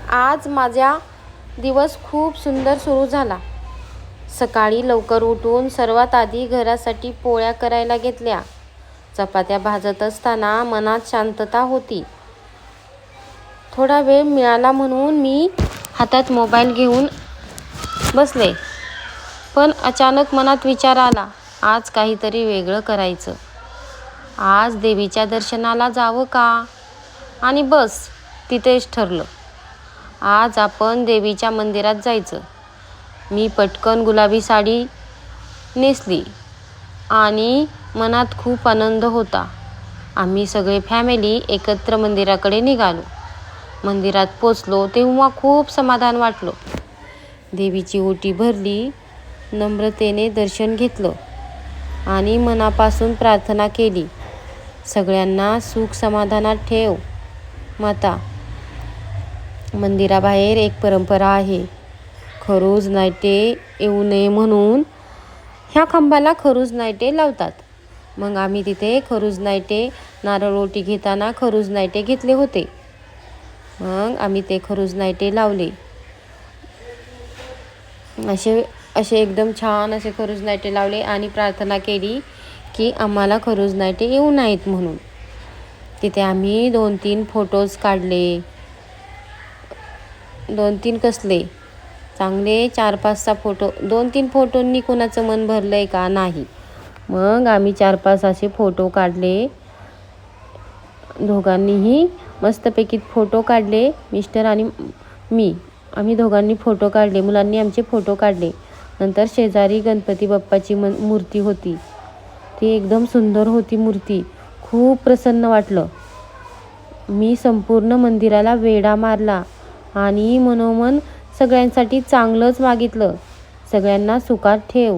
आज माझा दिवस खूप सुंदर सुरू झाला. सकाळी लवकर उठून सर्वात आधी घरासाठी पोळ्या करायला घेतल्या. चपात्या भाजत असताना मनात शांतता होती. थोडा वेळ मिळाला म्हणून मी हातात मोबाईल घेऊन बसले. पण अचानक मनात विचार आला, आज काहीतरी वेगळं करायचं. आज देवीच्या दर्शनाला जावं का? आणि बस तिथेच ठरलं. आज आपण देवीच्या मंदिरात जायचं. मी पटकन गुलाबी साडी नेसली आणि मनात खूप आनंद होता. आम्ही सगळे फॅमिली एकत्र मंदिराकडे निघालो. मंदिरात पोचलो तेव्हा खूप समाधान वाटलं. देवीची ओटी भरली, नम्रतेने दर्शन घेतलं आणि मनापासून प्रार्थना केली. सगळ्यांना सुख समाधानात ठेव माता. मंदिराबाहेर एक परंपरा आहे. खरूज नाईटे येऊ नये म्हणून ह्या खांबाला खरूज नाईटे लावतात. मग आम्ही तिथे खरूज नाईटे, नारळ ओटी घेताना खरूज नाईटे घेतले होते. मग आम्ही ते खरूज नाईटे लावले. असे एकदम छान असे खरूज नाईटे लावले आणि प्रार्थना केली की आम्हाला खरूज नाईटे येऊ नयेत म्हणून. तिथे आम्ही 2-3 फोटोज काढले. 2-3 कसले चांगले 4-5-6 फोटो. 2-3 फोटोंनी कोणाचं मन भरलंय का? नाही. मग आम्ही 4-5 असे फोटो काढले. दोघांनीही मस्तपैकी फोटो काढले. मिस्टर आणि मी, आम्ही दोघांनी फोटो काढले. मुलांनी आमचे फोटो काढले. नंतर शेजारी गणपती बाप्पाची मूर्ती होती. ती एकदम सुंदर होती मूर्ती. खूप प्रसन्न वाटलं. मी संपूर्ण मंदिराला वेढा मारला आणि मनोमन सगळ्यांसाठी चांगलंच मागितलं. सगळ्यांना सुखात ठेव.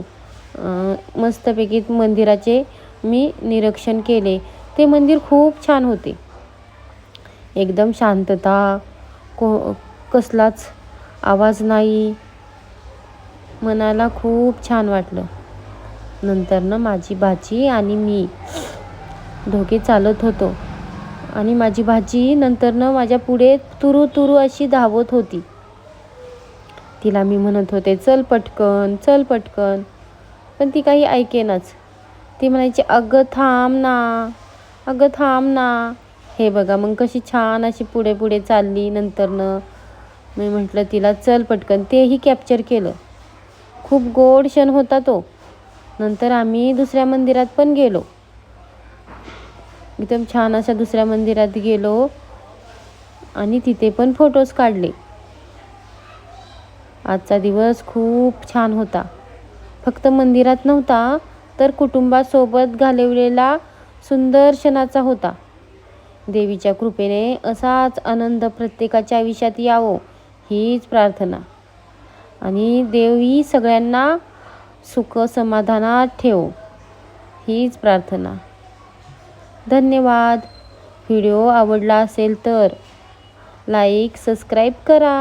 मस्तपैकी मंदिराचे मी निरीक्षण केले. ते मंदिर खूप छान होते. एकदम शांतता, कसलाच आवाज नाही. मनाला खूप छान वाटलं. नंतर माझी भाची आणि मी दोघे चालत होतो आणि माझी भाची नंतर माझ्या पुढे तुरू तुरू अशी धावत होती. तिला मी म्हणत होते, चल पटकन, चल पटकन. पण ती काही ऐकेनाच. ती म्हणायची, अगं थांब ना, अगं थांब ना. हे बघा मग कशी छान अशी पुढे पुढे चालली. नंतर मी म्हटलं तिला चल पटकन. तेही कॅप्चर केलं. खूप गोड क्षण होता तो. नंतर आम्ही दुसऱ्या मंदिरात पण गेलो. एकदम छान अशा दुसऱ्या मंदिरात गेलो आणि तिथे पण फोटोज काढले. आजचा दिवस खूप छान होता. फक्त मंदिरात नव्हता तर कुटुंबासोबत घालवलेला सुंदर क्षणाचा होता. देवीच्या कृपेने असाच आनंद प्रत्येकाच्या आयुष्यात यावो हीच प्रार्थना. आणि देवी सगळ्यांना सुख समाधानात ठेवो हीच प्रार्थना. धन्यवाद. व्हिडिओ आवडला असेल तर लाईक, सबस्क्राईब करा.